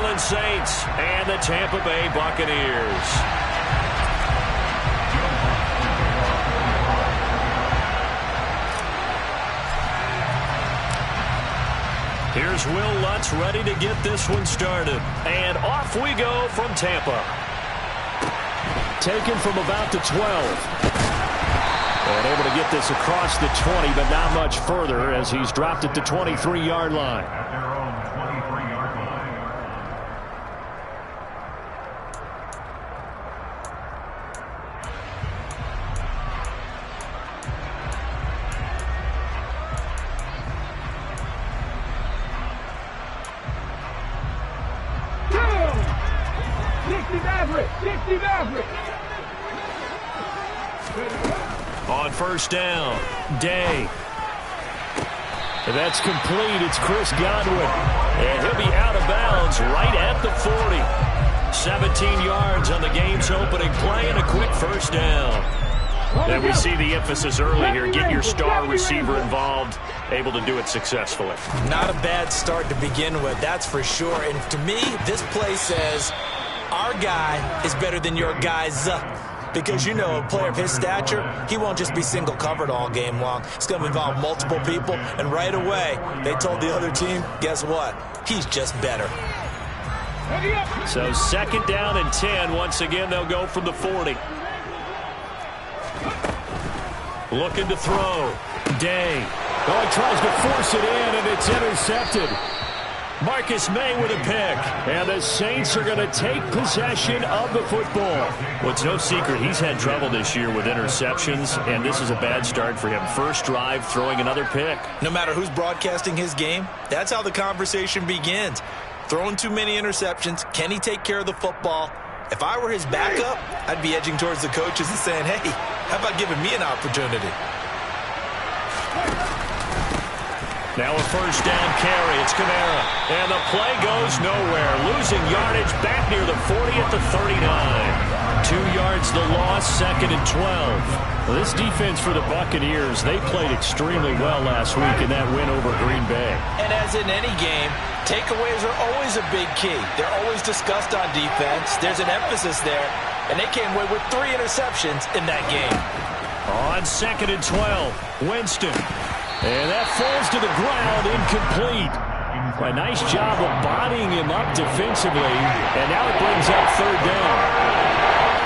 Orleans Saints and the Tampa Bay Buccaneers. Here's Will Lutz ready to get this one started. And off we go from Tampa. Taken from about the 12. And able to get this across the 20, but not much further as he's dropped it to 23-yard line. On first down, Day. That's complete. It's Chris Godwin. And he'll be out of bounds right at the 40. 17 yards on the game's opening play and a quick first down. And we see the emphasis early here. Get your star receiver involved. Able to do it successfully. Not a bad start to begin with, that's for sure. And to me, this play says our guy is better than your guy's. Because, you know, a player of his stature, he won't just be single covered all game long. It's going to involve multiple people. And right away, they told the other team, guess what? He's just better. So second down and 10. Once again, they'll go from the 40. Looking to throw. Day. Oh, he tries to force it in, and it's intercepted. Marcus May with a pick. And the Saints are going to take possession of the football. Well, it's no secret he's had trouble this year with interceptions, and this is a bad start for him. First drive, throwing another pick. No matter who's broadcasting his game, that's how the conversation begins. Throwing too many interceptions, can he take care of the football? If I were his backup, I'd be edging towards the coaches and saying, hey, how about giving me an opportunity? Now a first down carry. It's Kamara. And the play goes nowhere. Losing yardage back near the 40 at the 39. 2 yards the loss, second and 12. Well, this defense for the Buccaneers, they played extremely well last week in that win over Green Bay. And as in any game, takeaways are always a big key. They're always discussed on defense. There's an emphasis there. And they came away with 3 interceptions in that game. On second and 12, Winston. And that falls to the ground, incomplete. A nice job of bodying him up defensively. And now it brings up third down.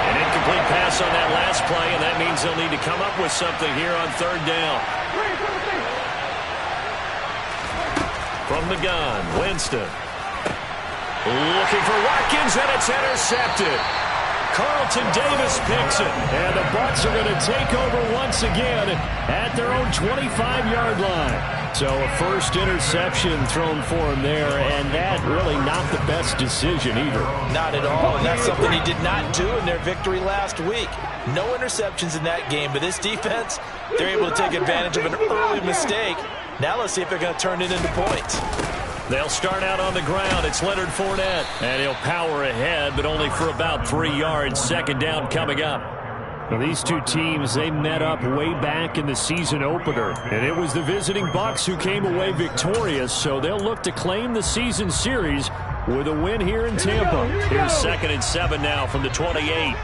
An incomplete pass on that last play, and that means they'll need to come up with something here on third down. From the gun, Winston. Looking for Watkins, and it's intercepted. Carlton Davis picks it, and the Bucs are going to take over once again at their own 25-yard line. So a first interception thrown for him there, and that really not the best decision either. Not at all, and that's something he did not do in their victory last week. No interceptions in that game, but this defense, they're able to take advantage of an early mistake. Now let's see if they're going to turn it into points. They'll start out on the ground. It's Leonard Fournette. And he'll power ahead, but only for about 3 yards. Second down coming up. Well, these two teams, they met up way back in the season opener. And it was the visiting Bucs who came away victorious. So they'll look to claim the season series with a win here in Tampa. Here's second and 7 now from the 28.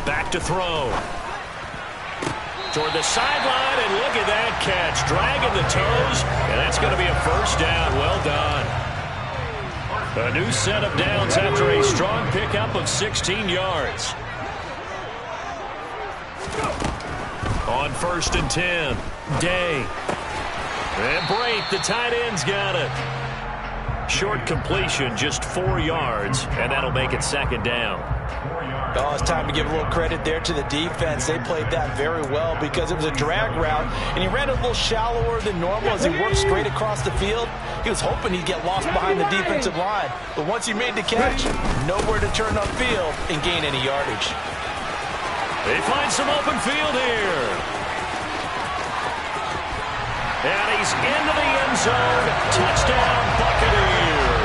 Back to throw. Toward the sideline, and look at that catch. Dragging the toes, and that's going to be a first down. Well done. A new set of downs after a strong pickup of 16 yards. On first and 10, Day. And Brate, the tight end's got it. Short completion, just 4 yards, and that'll make it second down. Oh, it's time to give a little credit there to the defense. They played that very well because it was a drag route, and he ran a little shallower than normal as he worked straight across the field. He was hoping he'd get lost behind the defensive line, but once he made the catch, nowhere to turn upfield and gain any yardage. They find some open field here. And he's into the end zone. Touchdown, Buccaneers.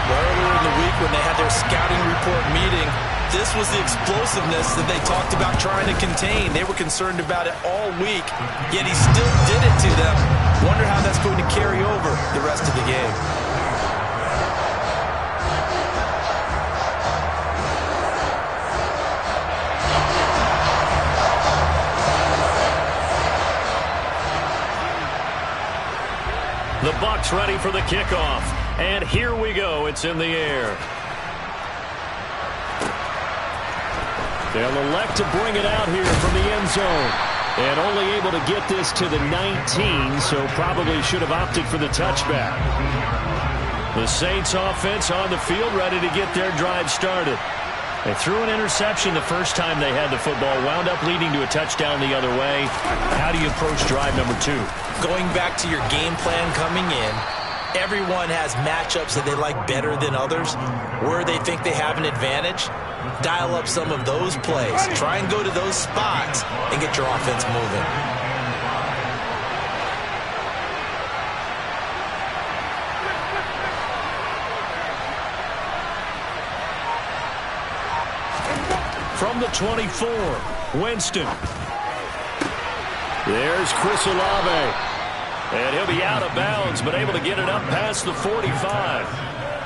Earlier in the week when they had their scouting report meeting, this was the explosiveness that they talked about trying to contain. They were concerned about it all week, yet he still did it to them. Wonder how that's The Bucs ready for the kickoff. And here we go. It's in the air. They'll elect to bring it out here from the end zone. And only able to get this to the 19, so probably should have opted for the touchback. The Saints offense on the field ready to get their drive started. They threw an interception the first time they had the football, wound up leading to a touchdown the other way. How do you approach drive number 2? Going back to your game plan coming in, everyone has matchups that they like better than others. Where they think they have an advantage, dial up some of those plays. Try and go to those spots and get your offense moving. From the 24, Winston. There's Chris Olave. And he'll be out of bounds, but able to get it up past the 45.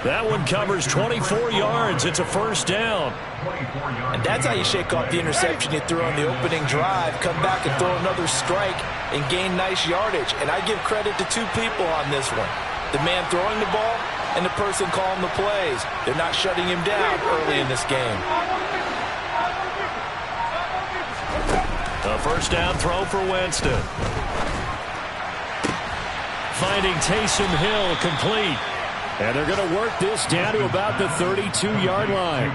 That one covers 24 yards. It's a first down. And that's how you shake off the interception you threw on the opening drive. Come back and throw another strike and gain nice yardage. And I give credit to two people on this one. The man throwing the ball and the person calling the plays. They're not shutting him down early in this game. A first down throw for Winston. Finding Taysom Hill complete. And they're going to work this down to about the 32-yard line.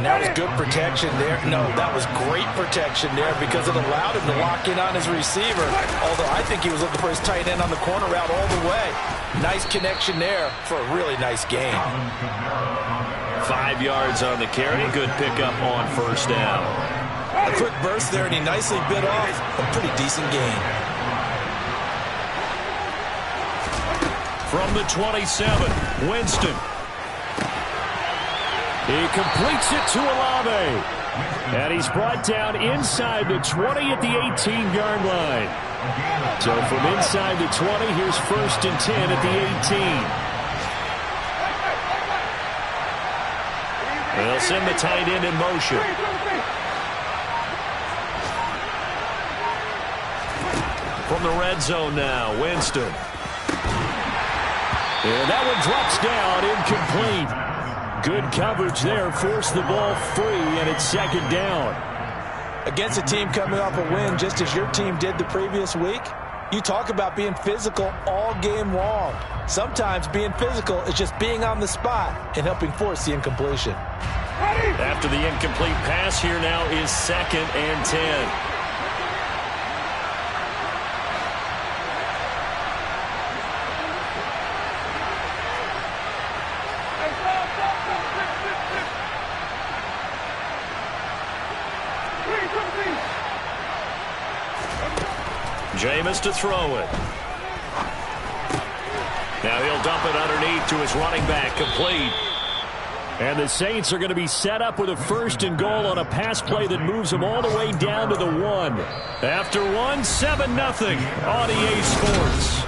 And that was good protection there. No, that was great protection there because it allowed him to lock in on his receiver. Although I think he was looking for his tight end on the corner route all the way. Nice connection there for a really nice gain. 5 yards on the carry. Good pickup on first down. A quick burst there, and he nicely bit off a pretty decent gain. From the 27, Winston. He completes it to Olave. And he's brought down inside the 20 at the 18-yard line. So from inside the 20, here's first and 10 at the 18. They'll send the tight end in motion. From the red zone now, Winston. And that one drops down, incomplete. Good coverage there, forced the ball free, and it's second down. Against a team coming off a win, just as your team did the previous week, you talk about being physical all game long. Sometimes being physical is just being on the spot and helping force the incompletion. After the incomplete pass, here now is second and 10. Jameis to throw it. Now he'll dump it underneath to his running back, complete. And the Saints are going to be set up with a first and goal on a pass play that moves them all the way down to the 1. After 1, 7-0 on EA Sports.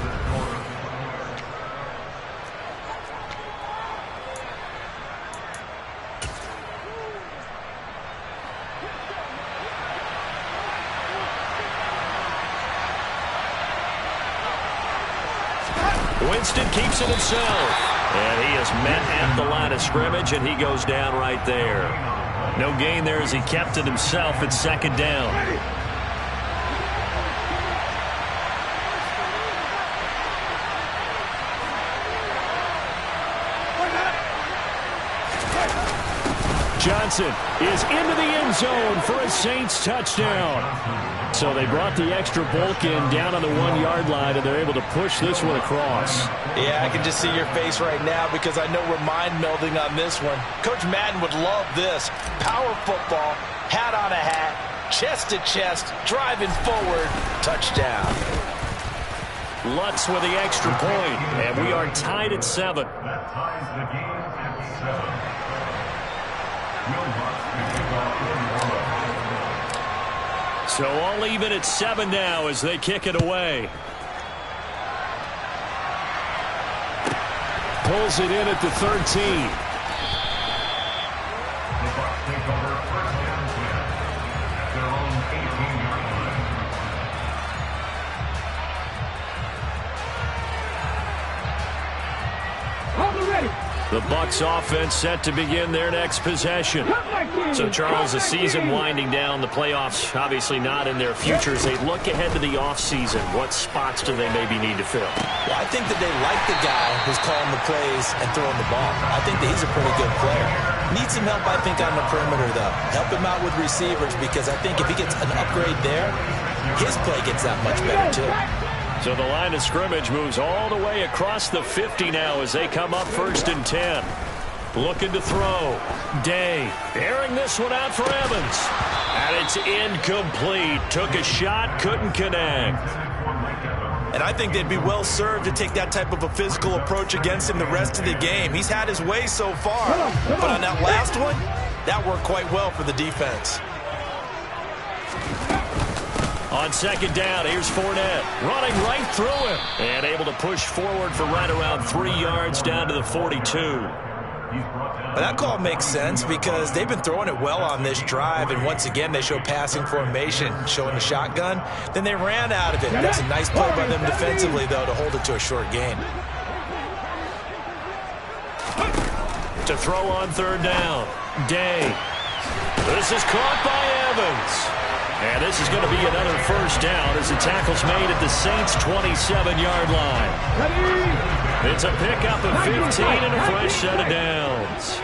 Winston keeps it himself. And he is met at the line of scrimmage, and he goes down right there. No gain there as he kept it himself at second down. Johnson is into the end zone for a Saints touchdown. So they brought the extra bulk in down on the 1-yard line, and they're able to push this one across. Yeah, I can just see your face right now because I know we're mind melding on this one. Coach Madden would love this. Power football, hat on a hat, chest to chest, driving forward, touchdown. Lutz with the extra point, and we are tied at 7. That ties the game at 7. So all even at 7 now as they kick it away. Pulls it in at the 13. The Bucs take over first and 10 at their own 18-yard The Bucs offense set to begin their next possession. So, Charles, the season winding down, the playoffs obviously not in their future. As they look ahead to the offseason, what spots do they maybe need to fill? Well, I think that they like the guy who's calling the plays and throwing the ball. I think that he's a pretty good player. Needs some help, I think, on the perimeter, though. Help him out with receivers, because I think if he gets an upgrade there, his play gets that much better, too. So the line of scrimmage moves all the way across the 50 now as they come up 1st and 10. Looking to throw. Day airing this one out for Evans. And it's incomplete. Took a shot, couldn't connect. And I think they'd be well served to take that type of a physical approach against him the rest of the game. He's had his way so far. But on that last one, that worked quite well for the defense. On 2nd down, here's Fournette, running right through him, and able to push forward for right around 3 yards down to the 42. Well, that call makes sense because they've been throwing it well on this drive, and once again they show passing formation, showing the shotgun. Then they ran out of it. That's a nice play by them defensively, though, to hold it to a short gain. To throw on 3rd down, Day. This is caught by Evans. And this is going to be another 1st down as the tackle's made at the Saints' 27-yard line. It's a pickup of 15 and a fresh set of downs.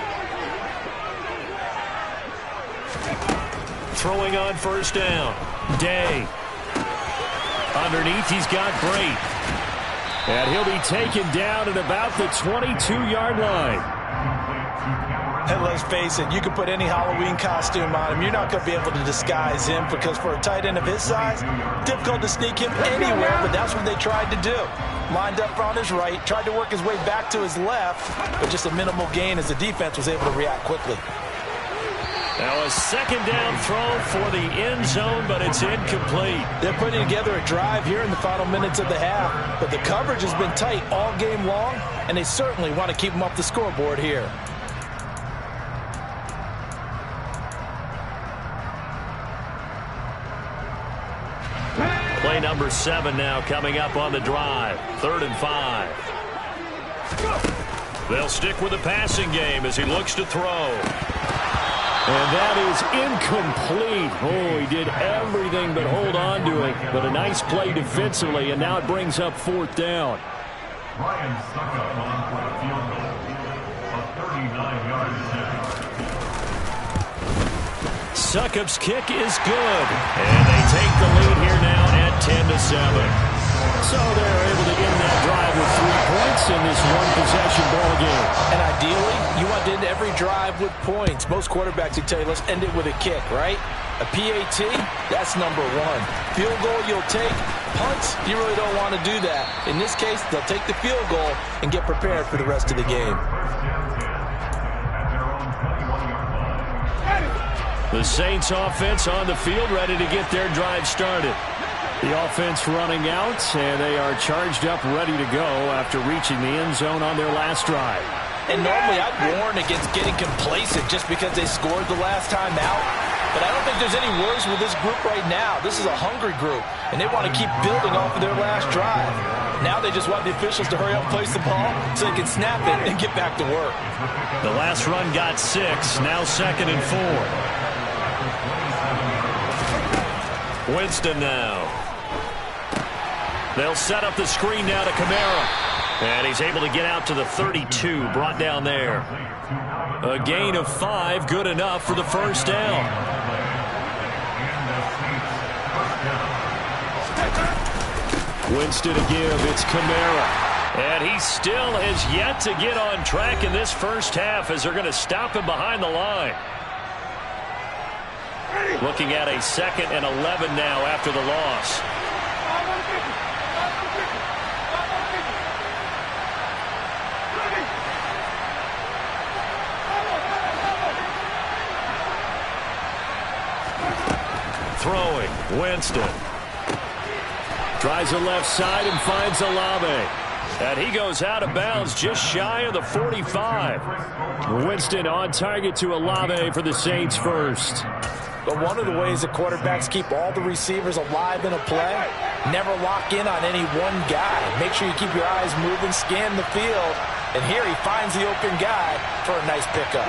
Throwing on 1st down. Day. Underneath, he's got Brait. And he'll be taken down at about the 22-yard line. And let's face it, you can put any Halloween costume on him. You're not going to be able to disguise him because for a tight end of his size, difficult to sneak him anywhere, but that's what they tried to do. Lined up on his right, tried to work his way back to his left, but just a minimal gain as the defense was able to react quickly. Now a 2nd down throw for the end zone, but it's incomplete. They're putting together a drive here in the final minutes of the half, but the coverage has been tight all game long, and they certainly want to keep them off the scoreboard here. Play number 7 now coming up on the drive. 3rd and 5. They'll stick with the passing game as he looks to throw. And that is incomplete. Oh, he did everything but hold on to it. But a nice play defensively, and now it brings up 4th down. Ryan Suckup on for a field goal. A 39-yard attempt. Suckup's kick is good. And they take the lead here now at 10-7. So they're able to end that drive with 3 points in this one-possession ball game. And ideally, you want to end every drive with points. Most quarterbacks would tell you, let's end it with a kick, right? A PAT, that's number 1. Field goal, you'll take. Punts, you really don't want to do that. In this case, they'll take the field goal and get prepared for the rest of the game. The Saints offense on the field, ready to get their drive started. The offense running out, and they are charged up, ready to go after reaching the end zone on their last drive. And normally I'd warn against getting complacent just because they scored the last time out. But I don't think there's any worries with this group right now. This is a hungry group, and they want to keep building off of their last drive. Now they just want the officials to hurry up and place the ball so they can snap it and get back to work. The last run got 6, now 2nd and 4. Winston now. They'll set up the screen now to Kamara. And he's able to get out to the 32, brought down there. A gain of 5, good enough for the 1st down. Winston to give, it's Kamara. And he still has yet to get on track in this first half as they're going to stop him behind the line. Looking at a 2nd and 11 now after the loss. Throwing, Winston. Tries the left side and finds Olave. And he goes out of bounds just shy of the 45. Winston on target to Olave for the Saints first. But one of the ways that quarterbacks keep all the receivers alive in a play Never lock in on any one guy. Make sure you keep your eyes moving, scan the field. And here he finds the open guy for a nice pickup.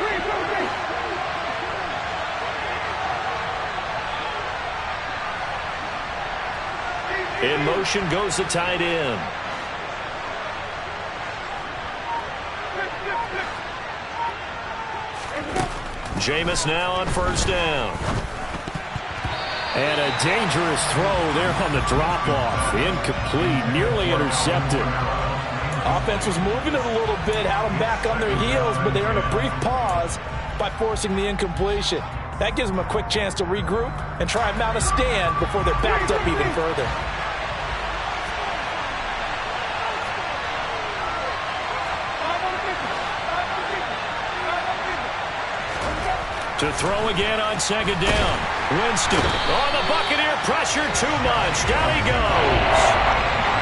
In motion goes the tight end. Jameis now on first down. And a dangerous throw there on the drop-off. Incomplete, nearly intercepted. Offense was moving it a little bit, had them back on their heels, but they earned a brief pause by forcing the incompletion. That gives them a quick chance to regroup and try and mount a stand before they're backed up even further. To throw again on second down. Winston on the Buccaneer pressure too much. Down he goes.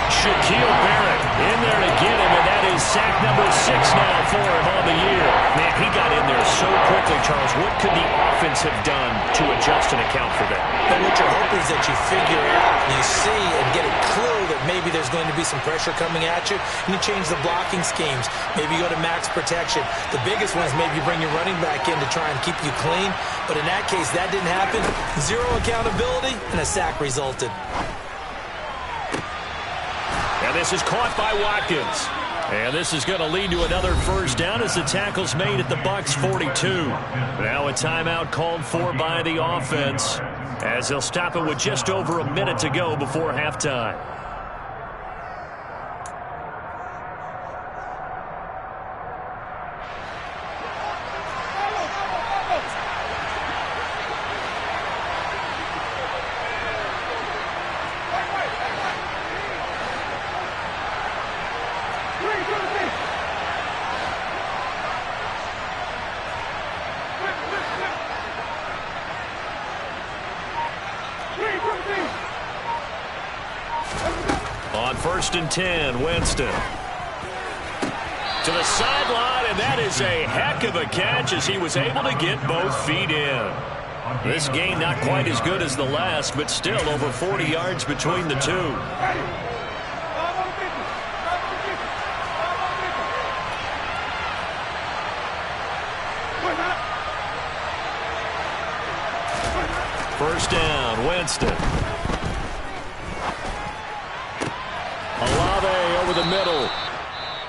Shaquille Barrett in there to get him, and that is sack number 6 now for him on the year. Man, he got in there so quickly, Charles. What could the offense have done to adjust and account for that? And what you're hoping is that you figure out, you see, and get a clue that maybe there's going to be some pressure coming at you, and you change the blocking schemes. Maybe you go to max protection. The biggest one is maybe you bring your running back in to try and keep you clean. But in that case, that didn't happen. Zero accountability, and a sack resulted. And this is caught by Watkins. And this is going to lead to another first down as the tackle's made at the Bucs 42. Now a timeout called for by the offense as they'll stop it with just over a minute to go before halftime. On 1st and 10, Winston. To the sideline, and that is a heck of a catch as he was able to get both feet in. This gain not quite as good as the last, but still over 40 yards between the two. First down, Winston. Olave over the middle.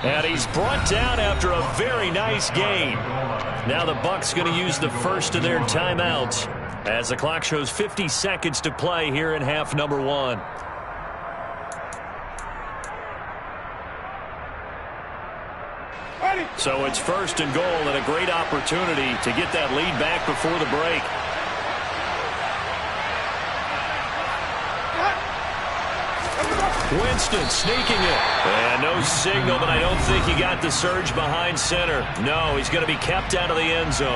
And he's brought down after a very nice gain. Now the Bucs going to use the first of their timeouts as the clock shows 50 seconds to play here in half number 1. So it's 1st and goal and a great opportunity to get that lead back before the break. Winston sneaking it. And no signal, but I don't think he got the surge behind center. No, he's going to be kept out of the end zone.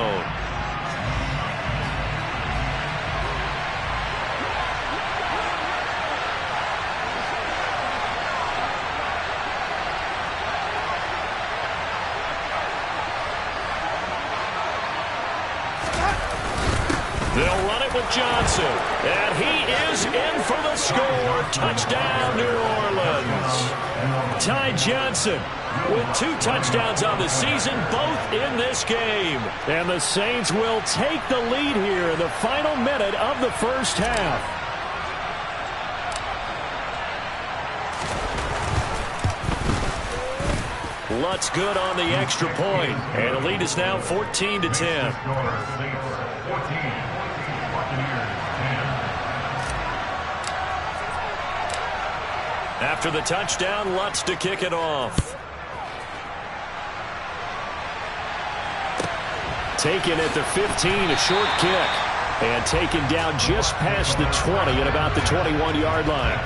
They'll run it with Johnson. And he is in for the score. Touchdown, New Orleans. Ty Johnson with 2 touchdowns on the season, both in this game. And the Saints will take the lead here in the final minute of the first half. Lutz good on the extra point. And the lead is now 14-10. After the touchdown, Lutz to kick it off. Taken at the 15, a short kick. And taken down just past the 20 at about the 21-yard line.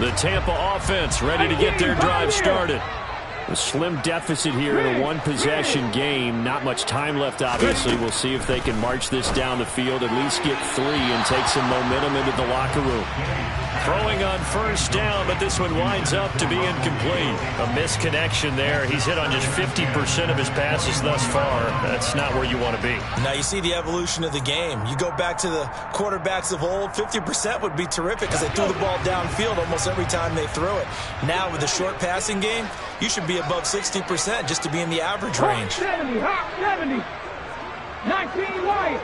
The Tampa offense ready to get their drive started. A slim deficit here in a one-possession game. Not much time left, obviously. We'll see if they can march this down the field, at least get 3 and take some momentum into the locker room. Throwing on first down, but this one winds up to be incomplete. A misconnection there. He's hit on just 50% of his passes thus far. That's not where you want to be. Now you see the evolution of the game. You go back to the quarterbacks of old, 50% would be terrific because they threw the ball downfield almost every time they threw it. Now with the short passing game, you should be above 60% just to be in the average range. 70, hot 70. 19 wide.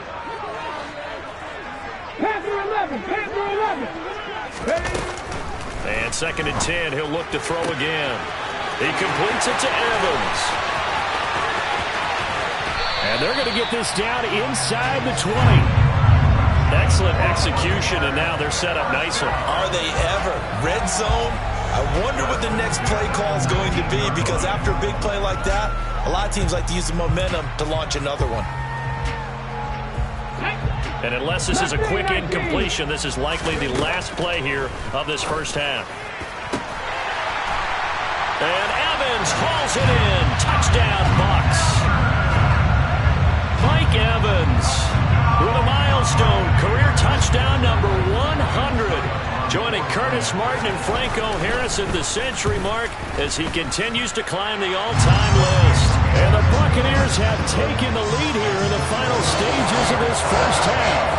Panther 11, Panther 11. And 2nd and 10, he'll look to throw again. He completes it to Evans. And they're going to get this down inside the 20. Excellent execution, and now they're set up nicely. Are they ever? Red zone? I wonder what the next play call is going to be, because after a big play like that, a lot of teams like to use the momentum to launch another one. And unless this is a quick incompletion, this is likely the last play here of this first half. And Evans hauls it in. Touchdown, Bucs. Mike Evans with a milestone career touchdown number 100. Joining Curtis Martin and Franco Harris at the century mark as he continues to climb the all-time list. And the Buccaneers have taken the lead here in the final stages of this first half.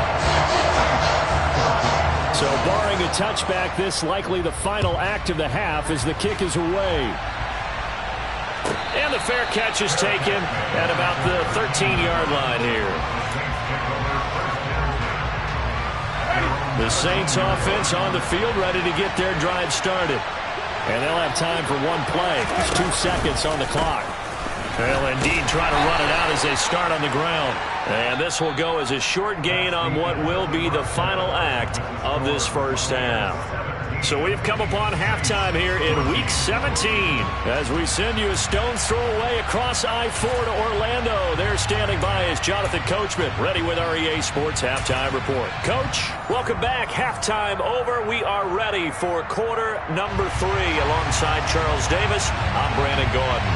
So barring a touchback, this likely the final act of the half as the kick is away. And the fair catch is taken at about the 13-yard line here. The Saints offense on the field, ready to get their drive started. And they'll have time for one play. There's 2 seconds on the clock. They'll indeed try to run it out as they start on the ground. And this will go as a short gain on what will be the final act of this first half. So we've come upon halftime here in Week 17 as we send you a stone's throw away across I-4 to Orlando. There standing by is Jonathan Coachman, ready with our EA Sports Halftime Report. Coach, welcome back. Halftime over. We are ready for quarter number 3 alongside Charles Davis. I'm Brandon Gordon.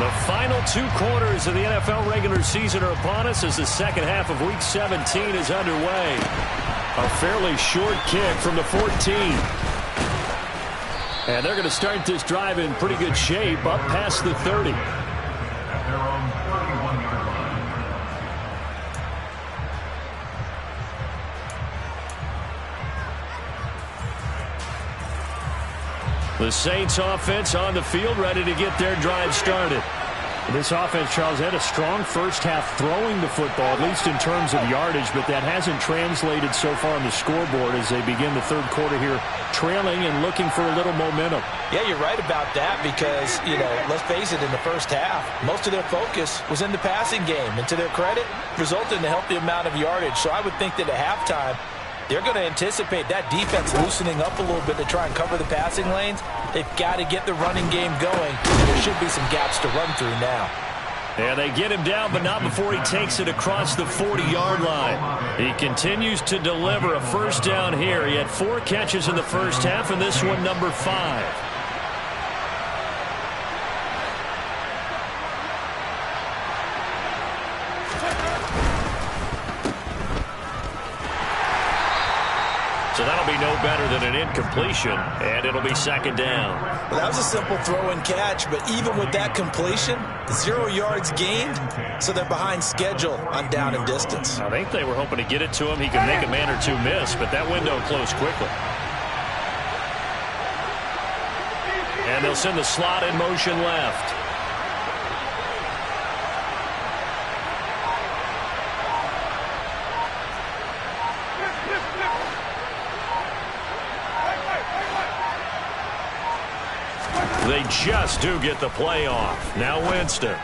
The final 2 quarters of the NFL regular season are upon us as the second half of Week 17 is underway. A fairly short kick from the 14. And they're going to start this drive in pretty good shape up past the 30. At their own 31-yard line. The Saints offense on the field ready to get their drive started. This offense, Charles, had a strong first half throwing the football, at least in terms of yardage, but that hasn't translated so far on the scoreboard as they begin the third quarter here, trailing and looking for a little momentum. Yeah, you're right about that because, let's face it, in the first half, most of their focus was in the passing game. And to their credit, resulted in a healthy amount of yardage. So I would think that at halftime, they're going to anticipate that defense loosening up a little bit to try and cover the passing lanes. They've got to get the running game going. There should be some gaps to run through now. And they get him down, but not before he takes it across the 40-yard line. He continues to deliver a first down here. He had 4 catches in the first half, and this one number 5. So that'll be no better than an incompletion, and it'll be second down. Well, that was a simple throw and catch, but even with that completion, 0 yards gained, so they're behind schedule on down and distance. I think they were hoping to get it to him. He could make a man or 2 miss, but that window closed quickly. And they'll send the slot in motion left. They just do get the play off. Now Winston.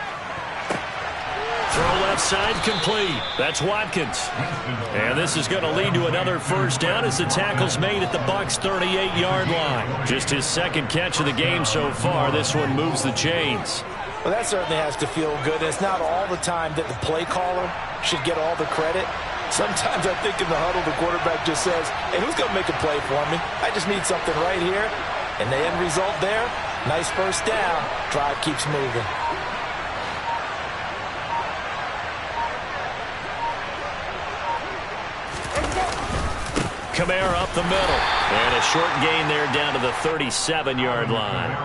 Throw left side complete. That's Watkins. And this is going to lead to another first down as the tackle's made at the Bucs' 38-yard line. Just his second catch of the game so far. This one moves the chains. Well, that certainly has to feel good. It's not all the time that the play caller should get all the credit. Sometimes I think in the huddle, the quarterback just says, hey, who's going to make a play for me? I just need something right here. And the end result there, Nice first down. Drive keeps moving. Kamara up the middle. And a short gain there down to the 37-yard line.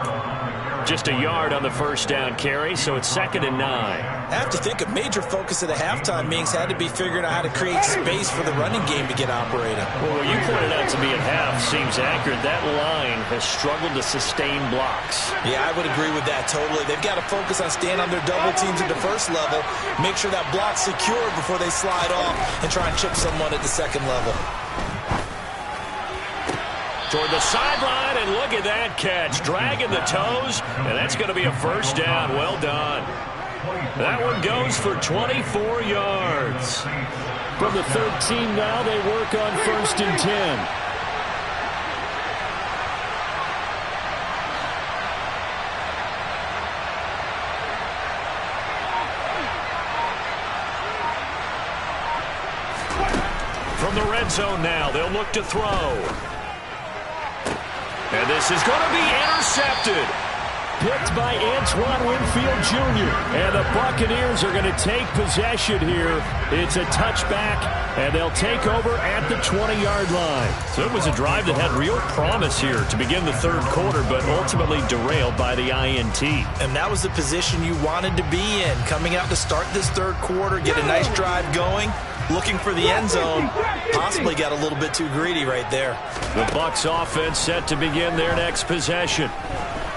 Just a yard on the first down carry, so it's 2nd and 9. I have to think a major focus of the halftime meetings had to be figuring out how to create space for the running game to get operating. Well, what you pointed out to me at half seems accurate. That line has struggled to sustain blocks. Yeah, I would agree with that totally. They've got to focus on staying on their double teams at the first level, make sure that block's secure before they slide off and try and chip someone at the second level. Toward the sideline, and look at that catch. Dragging the toes, and that's going to be a first down. Well done. That one goes for 24 yards. From the 13 now, they work on 1st and 10. From the red zone now, they'll look to throw. And this is going to be intercepted. Picked by Antoine Winfield Jr. And the Buccaneers are going to take possession here. It's a touchback, and they'll take over at the 20-yard line. So it was a drive that had real promise here to begin the third quarter, but ultimately derailed by the INT. And that was the position you wanted to be in. Coming out to start this third quarter, get a nice drive going, looking for the end zone. Possibly got a little bit too greedy right there. The Bucs offense set to begin their next possession.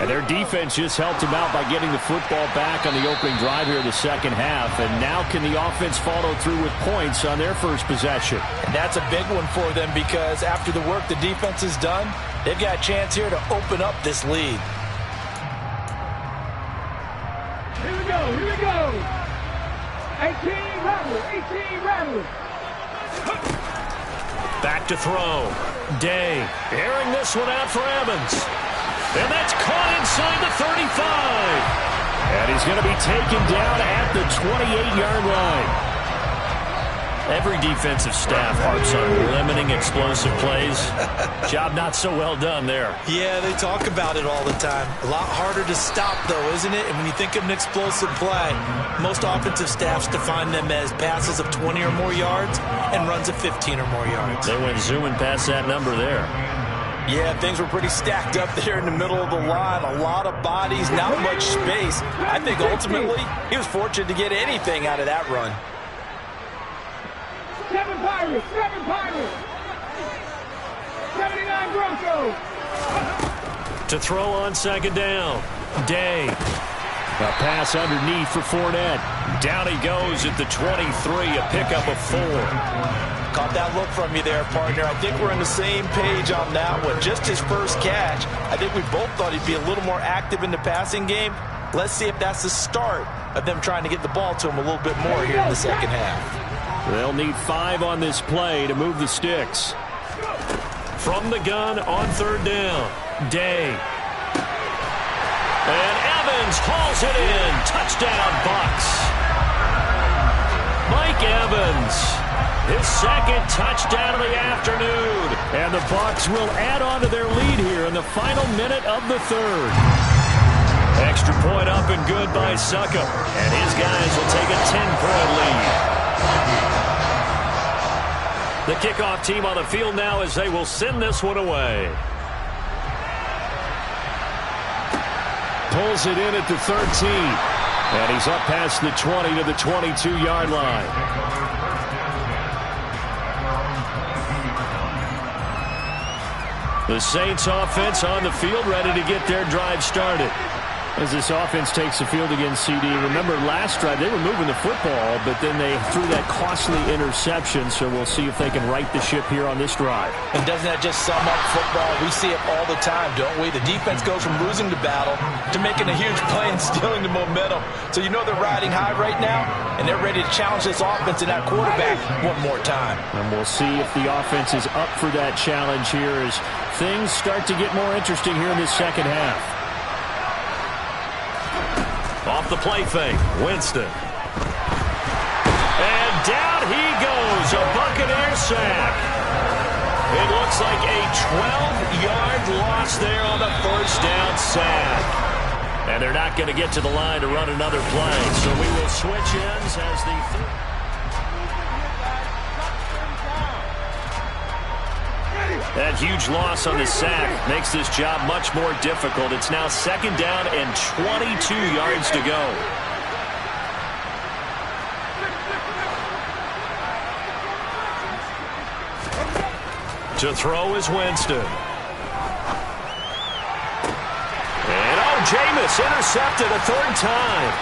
And their defense just helped them out by getting the football back on the opening drive here in the second half. And now can the offense follow through with points on their first possession? And that's a big one for them because after the work the defense has done, they've got a chance here to open up this lead. Here we go, here we go. 18 rattle. Back to throw. Day airing this one out for Evans. And that's caught inside the 35. And he's going to be taken down at the 28-yard line. Every defensive staff harps on limiting explosive plays. Job not so well done there. Yeah, they talk about it all the time. A lot harder to stop, though, isn't it? And when you think of an explosive play, most offensive staffs define them as passes of 20 or more yards and runs of 15 or more yards. They went zooming past that number there. Yeah, things were pretty stacked up there in the middle of the line. A lot of bodies, not much space. I think ultimately he was fortunate to get anything out of that run. 7 Pirates. 79 Broncos. To throw on second down. Day. A pass underneath for Fournette. Down he goes at the 23, a pickup of 4. Caught that look from you there, partner. I think we're on the same page on that one. Just his first catch. I think we both thought he'd be a little more active in the passing game. Let's see if that's the start of them trying to get the ball to him a little bit more here in the second half. They'll need 5 on this play to move the sticks. From the gun on third down. Day. And Evans hauls it in. Touchdown, Bucs. Mike Evans. His second touchdown of the afternoon. And the Bucs will add on to their lead here in the final minute of the third. Extra point up and good by Succop. And his guys will take a 10-point lead. The kickoff team on the field now as they will send this one away. Pulls it in at the 13. And he's up past the 20 to the 22-yard line. The Saints offense on the field ready to get their drive started. As this offense takes the field against CD. Remember last drive they were moving the football, but then they threw that costly interception, so we'll see if they can right the ship here on this drive. And doesn't that just sum up football? We see it all the time, don't we? The defense goes from losing the battle to making a huge play and stealing the momentum. So you know they're riding high right now, and they're ready to challenge this offense and that quarterback one more time. And we'll see if the offense is up for that challenge here as things start to get more interesting here in this second half. Off the play fake, Winston. And down he goes, a Buccaneer sack. It looks like a 12-yard loss there on the first down sack. And they're not going to get to the line to run another play. So we will switch ends as the that huge loss on the sack makes this job much more difficult. It's now 2nd down and 22 yards to go. To throw is Winston. And Jameis intercepted a 3rd time.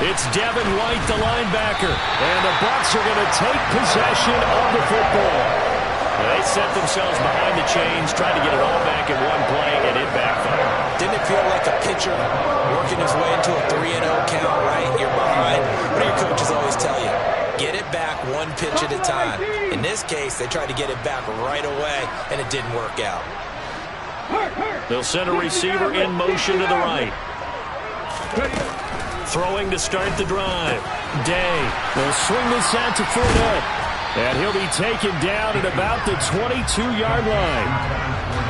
It's Devin White, the linebacker. And the Bucs are going to take possession of the football. They set themselves behind the chains, trying to get it all back in one play, and it backfired. Didn't it feel like a pitcher working his way into a 3-0 count, right? You're behind. What do your coaches always tell you? Get it back one pitch at a time. In this case, they tried to get it back right away, and it didn't work out. They'll send a receiver in motion to the right. Throwing to start the drive. Day will swing this out to Fournette. And he'll be taken down at about the 22-yard line.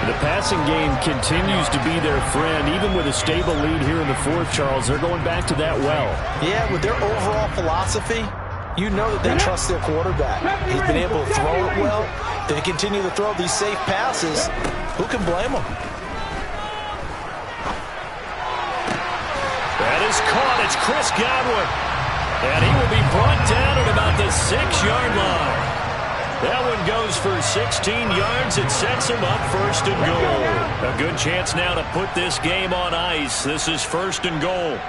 The passing game continues to be their friend. Even with a stable lead here in the 4th, Charles, they're going back to that well. Yeah, with their overall philosophy, you know that they trust their quarterback. He's been able to throw it well. They continue to throw these safe passes. Who can blame them? That is caught. It's Chris Godwin. And he will be brought down at about the 6-yard line. That one goes for 16 yards. It sets him up 1st and goal. A good chance now to put this game on ice. This is 1st and goal.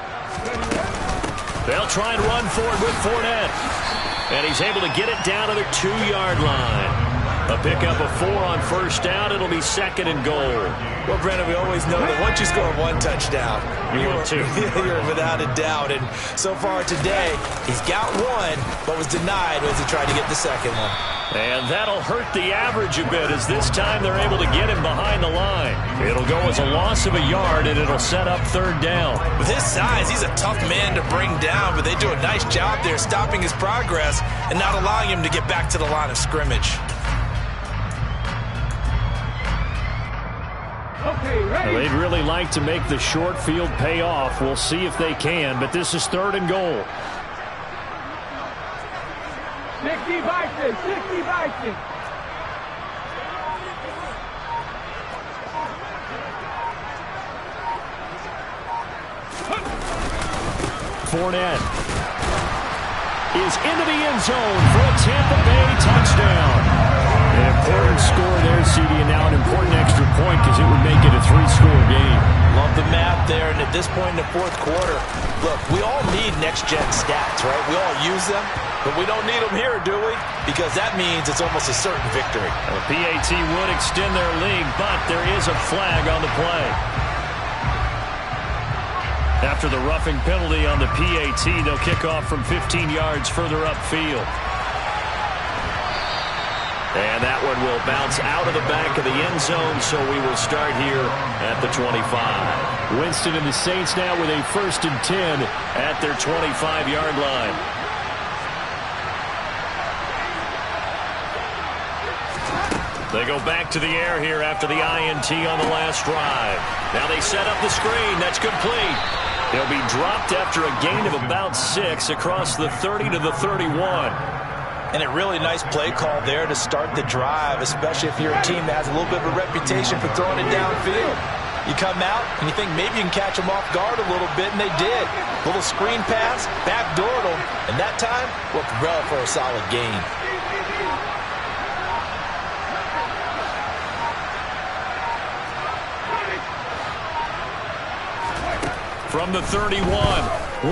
They'll try and run for it with Fournette. And he's able to get it down to the 2-yard line. A pickup of 4 on 1st down. It'll be 2nd and goal. Well, Brandon, we always know that once you score 1 touchdown, you're 2. You're without a doubt. And so far today, he's got 1, but was denied as he tried to get the 2nd one. And that'll hurt the average a bit, as this time they're able to get him behind the line. It'll go as a loss of a yard, and it'll set up 3rd down. With his size, he's a tough man to bring down, but they do a nice job there stopping his progress and not allowing him to get back to the line of scrimmage. Well, they'd really like to make the short field pay off. We'll see if they can, but this is 3rd and goal. 60 Vikings, 60 Vikings. Fournette is into the end zone for a Tampa Bay touchdown. An important score there, CD, and now an important extra point because it would make it a 3-score game. Love the math there, and at this point in the 4th quarter, look, we all need next-gen stats, right? We all use them, but we don't need them here, do we? Because that means it's almost a certain victory. The PAT would extend their lead, but there is a flag on the play. After the roughing penalty on the PAT, they'll kick off from 15 yards further upfield. And that one will bounce out of the back of the end zone, so we will start here at the 25. Winston and the Saints now with a 1st and 10 at their 25-yard line. They go back to the air here after the INT on the last drive. Now they set up the screen. That's complete. He'll be dropped after a gain of about 6 across the 30 to the 31. And a really nice play call there to start the drive, especially if you're a team that has a little bit of a reputation for throwing it downfield. You come out and you think maybe you can catch them off guard a little bit, and they did. Little screen pass, backdoored them, and that time worked well for a solid gain. From the 31,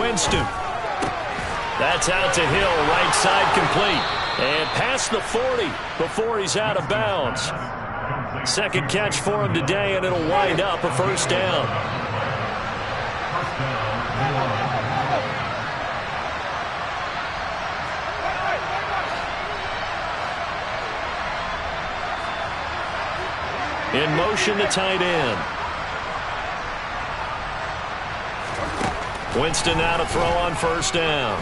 Winston. That's out to Hill, right side complete. And past the 40 before he's out of bounds. 2nd catch for him today, and it'll wind up a 1st down. In motion, the tight end. Winston now to throw on 1st down.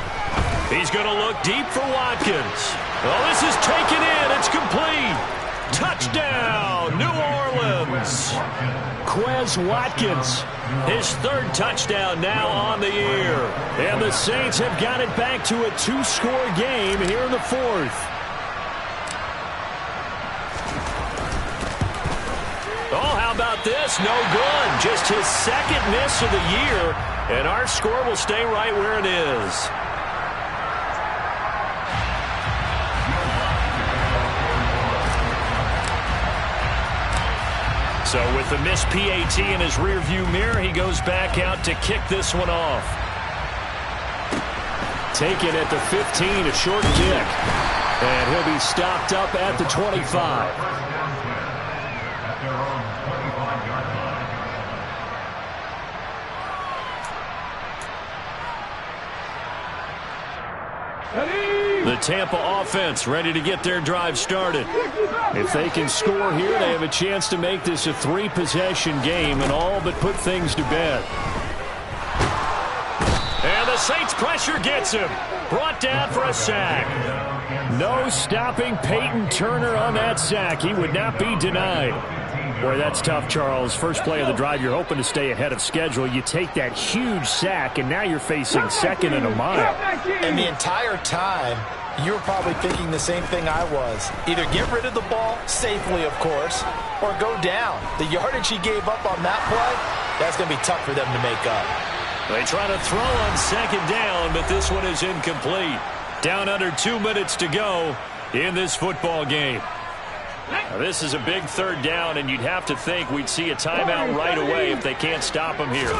He's going to look deep for Watkins. Oh, this is taken in. It's complete. Touchdown, New Orleans. comes Quez Watkins. His third touchdown now on the year. And the Saints have got it back to a 2-score game here in the fourth. Oh, how about this? No good. Just his second miss of the year. And our score will stay right where it is. So with the missed PAT in his rearview mirror, he goes back out to kick this one off. Taken at the 15, a short kick. And he'll be stopped up at the 25. The Tampa offense ready to get their drive started. If they can score here, they have a chance to make this a 3-possession game and all but put things to bed. And the Saints pressure gets him. Brought down for a sack. No stopping Peyton Turner on that sack. He would not be denied. Boy, that's tough, Charles. First play of the drive, you're hoping to stay ahead of schedule. You take that huge sack, and now you're facing second and a mile. And the entire time, you were probably thinking the same thing I was. Either get rid of the ball, safely, of course, or go down. The yardage he gave up on that play, that's going to be tough for them to make up. They try to throw on second down, but this one is incomplete. Down under 2 minutes to go in this football game. Now, this is a big third down, and you'd have to think we'd see a timeout right away if they can't stop him here.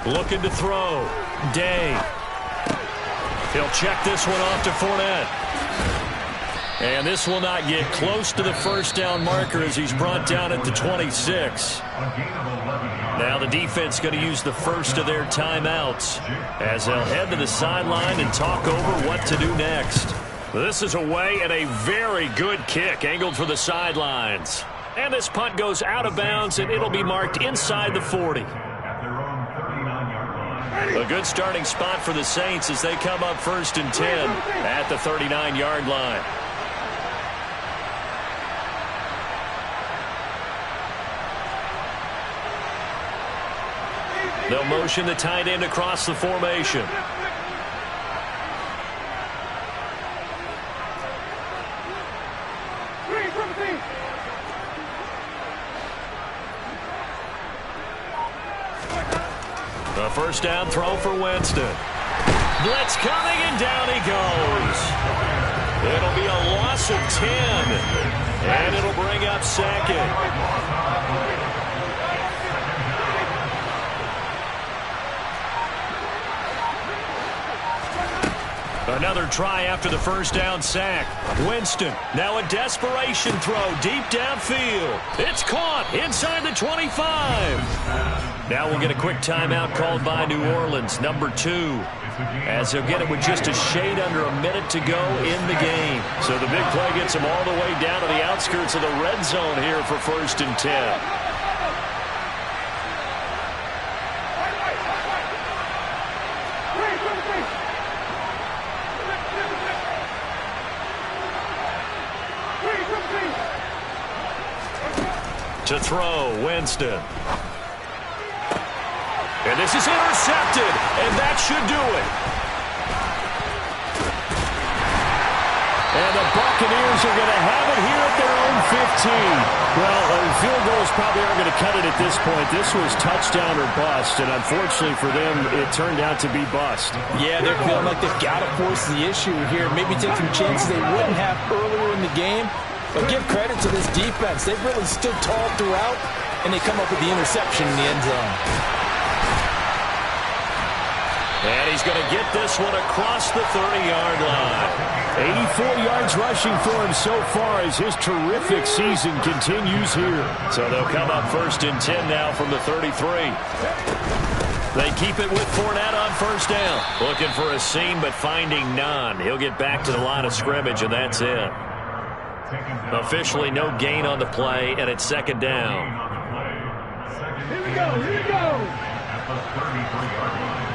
Looking to throw. Day. He'll check this one off to Fournette. And this will not get close to the first down marker as he's brought down at the 26. Now the defense going to use the first of their timeouts as they'll head to the sideline and talk over what to do next. This is away and a very good kick angled for the sidelines. And this punt goes out of bounds, and it'll be marked inside the 40. A good starting spot for the Saints as they come up 1st and 10 at the 39-yard line. They'll motion the tight end across the formation. A first down throw for Winston. Blitz coming, and down he goes. It'll be a loss of 10, and it'll bring up second. Another try after the first down sack. Winston, now a desperation throw deep downfield. It's caught inside the 25. Now we'll get a quick timeout called by New Orleans, number 2. As they'll get it with just a shade under a minute to go in the game. So the big play gets them all the way down to the outskirts of the red zone here for 1st and 10. To throw, Winston. And this is intercepted, and that should do it. And the Buccaneers are going to have it here at their own 15. Well, field goals probably aren't going to cut it at this point. This was touchdown or bust, and unfortunately for them, it turned out to be bust. Yeah, they're feeling like they've got to force the issue here. Maybe take some chances they wouldn't have earlier in the game. But give credit to this defense. They've really stood tall throughout, and they come up with the interception in the end zone. And he's going to get this one across the 30-yard line. 84 yards rushing for him so far as his terrific season continues here. So they'll come up 1st and 10 now from the 33. They keep it with Fournette on first down. Looking for a seam, but finding none. He'll get back to the line of scrimmage, and that's it. Officially no gain on the play, and it's 2nd down. Here we go, here we go. At the 33-yard line.